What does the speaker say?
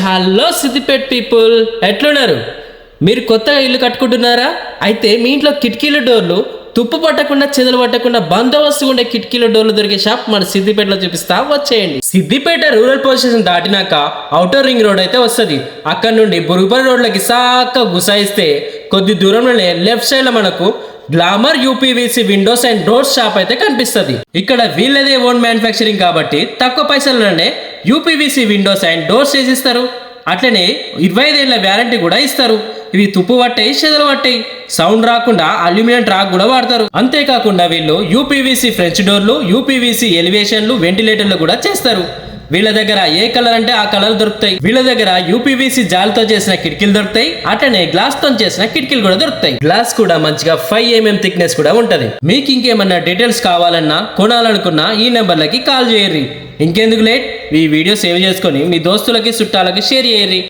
Hello Siddipet people, ఎట్లున్నారు? మీరు కొత్తగా ఇల్లు కట్టుకుంటున్నారా? అయితే మీ ఇంట్లో కిటికీల డోర్లు తుప్పు పట్టకుండా చెదలు పట్టకుండా బందోబస్తు ఉండే కిటికీల డోర్లు దొరికే షాప్ మన సిద్దిపేటలో చూపిస్తా, వచ్చేయండి. సిద్దిపేట రూరల్ పోలీస్ స్టేషన్ దాటినాక ఔటర్ రింగ్ రోడ్ అయితే వస్తుంది. అక్కడ నుండి బురుగుపల్లి రోడ్లకి సాక్క గుసాయిస్తే కొద్ది దూరంలోనే లెఫ్ట్ సైడ్ లో మనకు glamour UPVC Windows and doors shop అయితే కనిపిస్తుంది. ఇక్కడ వీళ్ళదే ఓన్ మ్యానుఫ్యాక్చరింగ్ కాబట్టి తక్కువ పైసలలోనే యూపీవీసీ విండోస్ అండ్ డోర్స్ చేసిస్తారు. అట్లనే 25 ఏళ్ల వ్యారంటీ కూడా ఇస్తారు. ఇవి తుప్పు పట్టాయి, చెదలు పట్టాయి, సౌండ్ రాకుండా అల్యూమినియం ట్రాక్ కూడా వాడతారు. అంతేకాకుండా వీళ్ళు యూపీవీసీ ఫ్రెంచ్ డోర్లు, యూపీవీసీ ఎలివేషన్లు, వెంటిలేటర్లు కూడా చేస్తారు. వీళ్ళ దగ్గర ఏ కలర్ అంటే ఆ కలర్ దొరుకుతాయి. వీళ్ళ దగ్గర యూపీవీసీ జాలితో చేసిన కిటికీలు దొరుకుతాయి. అట్లనే గ్లాస్ తో చేసిన కిటికీలు కూడా దొరుకుతాయి. గ్లాస్ కూడా మంచిగా 5 mm థిక్నెస్ కూడా ఉంటది. మీకు ఇంకేమన్నా డీటెయిల్స్ కావాలన్నా కొనాలనుకున్నా ఈ నెంబర్లకి కాల్ చేయర్రి. ఇంకెందుకు లేట్, ఈ వీడియో సేవ్ చేసుకొని మీ దోస్తులకి చుట్టాలకి షేర్ చేయర్రి.